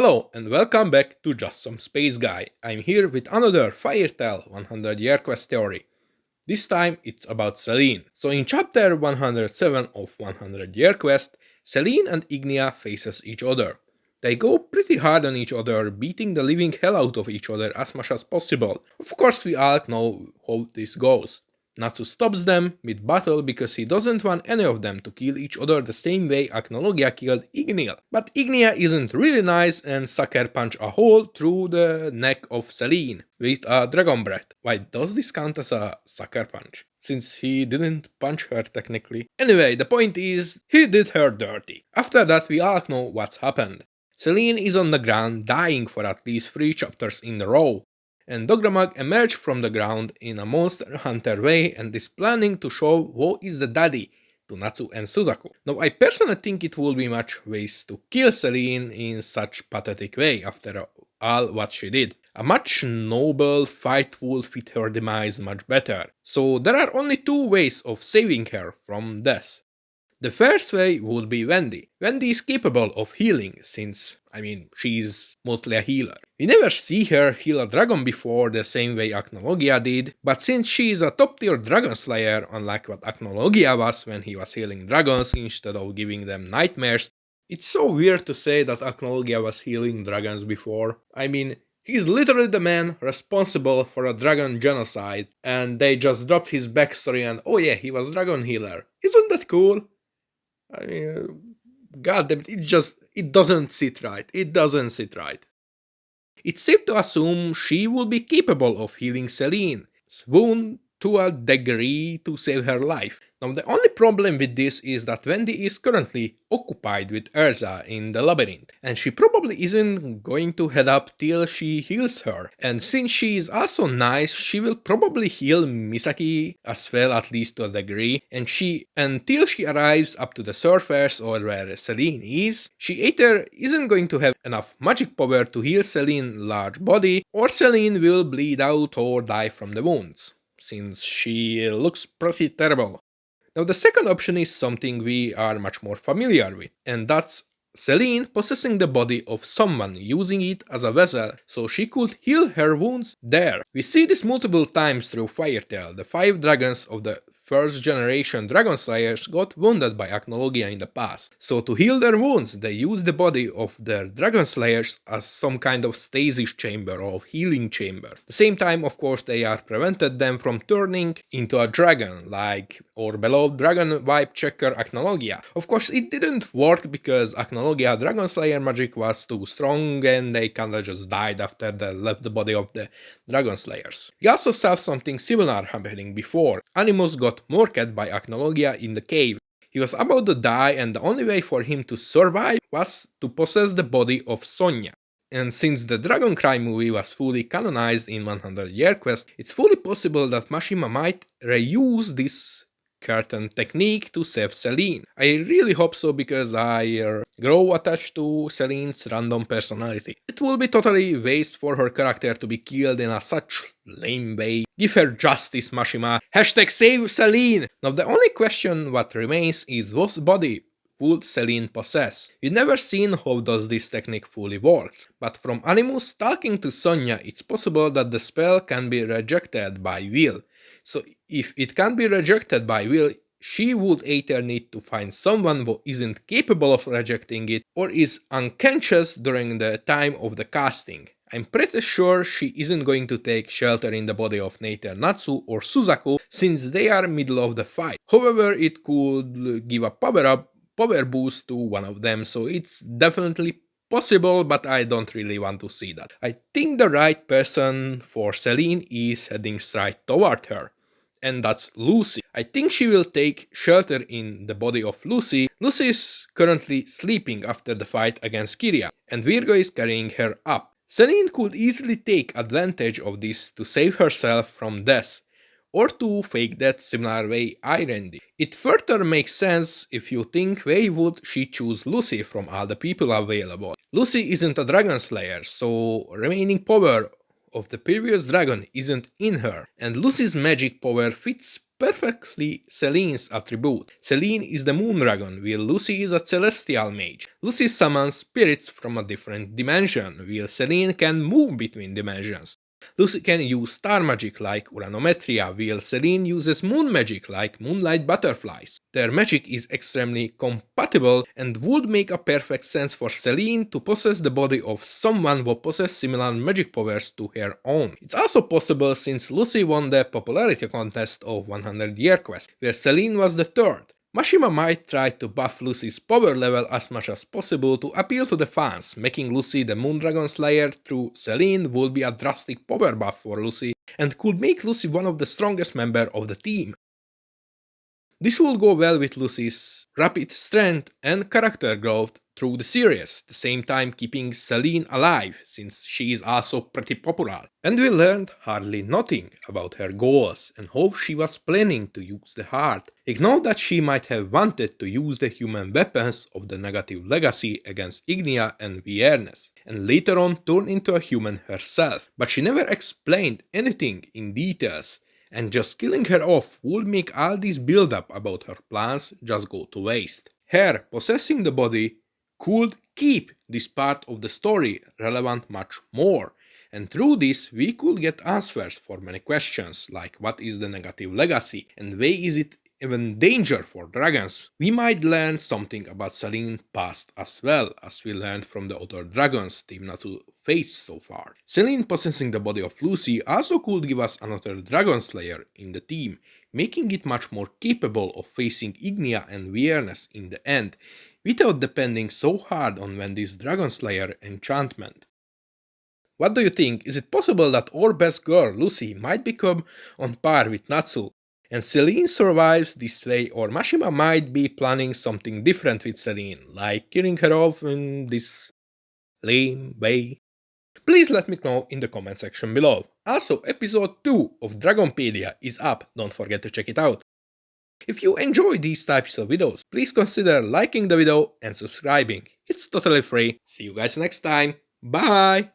Hello and welcome back to Just Some Space Guy. I'm here with another Fire Tale 100-year quest theory. This time it's about Selene. So in chapter 107 of 100-year quest, Selene and Ignia faces each other. They go pretty hard on each other, beating the living hell out of each other as much as possible. Of course we all know how this goes. Natsu stops them mid-battle because he doesn't want any of them to kill each other the same way Agnologia killed Ignia. But Ignia isn't really nice and sucker punch a hole through the neck of Selene with a dragon breath. Why does this count as a sucker punch? Since he didn't punch her technically. Anyway, the point is, he did her dirty. After that we all know what's happened. Selene is on the ground dying for at least 3 chapters in a row. And Dogramag emerged from the ground in a monster hunter way and is planning to show who is the daddy to Natsu and Suzaku. Now I personally think it would be much waste to kill Selene in such pathetic way after all what she did. A much noble fight would fit her demise much better. So there are only 2 ways of saving her from death. The first way would be Wendy. Wendy is capable of healing since, she's mostly a healer. We never see her heal a dragon before the same way Agnologia did, but since she is a top tier dragon slayer, unlike what Agnologia was when he was healing dragons instead of giving them nightmares, it's so weird to say that Agnologia was healing dragons before. He's literally the man responsible for a dragon genocide, and they just dropped his backstory and oh yeah, he was dragon healer. Isn't that cool? God damn it, it doesn't sit right. It doesn't sit right. It's safe to assume she would be capable of healing Selene's wound to a degree to save her life. Now the only problem with this is that Wendy is currently occupied with Urza in the labyrinth, and she probably isn't going to head up till she heals her. And since she is also nice, she will probably heal Misaki as well, at least to a degree, and until she arrives up to the surface or where Selene is, she either isn't going to have enough magic power to heal Selene's large body, or Selene will bleed out or die from the wounds, since she looks pretty terrible. Now the second option is something we are much more familiar with, and that's Selene possessing the body of someone, using it as a vessel so she could heal her wounds there. We see this multiple times through Fire Tale. The 5 dragons of the first generation dragon slayers got wounded by Agnologia in the past, so to heal their wounds they use the body of their dragon slayers as some kind of stasis chamber or healing chamber. At the same time, of course, they are prevented them from turning into a dragon, like our beloved dragon vibe checker Agnologia. Of course it didn't work because Agnologia dragon slayer magic was too strong and they kinda just died after they left the body of the dragon slayers. We also saw something similar happening before. Animus got murked by Agnologia in the cave. He was about to die and the only way for him to survive was to possess the body of Sonia. And since the Dragon Cry movie was fully canonized in 100-year quest, it's fully possible that Mashima might reuse this curtain technique to save Selene. I really hope so because I grow attached to Selene's random personality. It will be totally waste for her character to be killed in a such lame way. Give her justice, Mashima. Hashtag save Selene! Now the only question what remains is whose body would Selene possess? We've never seen how does this technique fully works, but from Animus talking to Sonia it's possible that the spell can be rejected by will. So if it can be rejected by will, she would either need to find someone who isn't capable of rejecting it or is unconscious during the time of the casting. I'm pretty sure she isn't going to take shelter in the body of neither Natsu or Suzaku since they are middle of the fight. However, it could give a power boost to one of them, so it's definitely possible, but I don't really want to see that. I think the right person for Selene is heading straight toward her, and that's Lucy. I think she will take shelter in the body of Lucy. Lucy is currently sleeping after the fight against Kiria, and Virgo is carrying her up. Selene could easily take advantage of this to save herself from death, or to fake that similar way Iron did. It further makes sense if you think why would she choose Lucy from all the people available. Lucy isn't a dragon slayer, so remaining power of the previous dragon isn't in her, and Lucy's magic power fits perfectly Selene's attribute. Selene is the moon dragon, while Lucy is a celestial mage. Lucy summons spirits from a different dimension, while Selene can move between dimensions. Lucy can use star magic like uranometria, while Selene uses moon magic like moonlight butterflies. Their magic is extremely compatible and would make a perfect sense for Selene to possess the body of someone who possesses similar magic powers to her own. It's also possible since Lucy won the popularity contest of 100 Year Quest, where Selene was the third. Mashima might try to buff Lucy's power level as much as possible to appeal to the fans, making Lucy the Moondragon Slayer through Selene would be a drastic power buff for Lucy and could make Lucy one of the strongest members of the team. This will go well with Lucy's rapid strength and character growth through the series, at the same time keeping Selene alive, since she is also pretty popular. And we learned hardly nothing about her goals and how she was planning to use the heart. Ignore that she might have wanted to use the human weapons of the negative legacy against Ignia and Viernes, and later on turn into a human herself, but she never explained anything in details. And just killing her off would make all this build-up about her plans just go to waste. Her possessing the body could keep this part of the story relevant much more, and through this we could get answers for many questions like what is the negative legacy and why is it even danger for dragons. We might learn something about Selene's past as well, as we learned from the other dragons Team Natsu faced so far. Selene possessing the body of Lucy also could give us another dragon slayer in the team, making it much more capable of facing Ignia and Viernes in the end, without depending so hard on Wendy's dragon slayer enchantment. What do you think? Is it possible that our best girl Lucy might become on par with Natsu, and Selene survives this way, or Mashima might be planning something different with Selene, like killing her off in this lame way? Please let me know in the comment section below. Also, episode 2 of Dragonpedia is up, don't forget to check it out. If you enjoy these types of videos, please consider liking the video and subscribing. It's totally free. See you guys next time. Bye!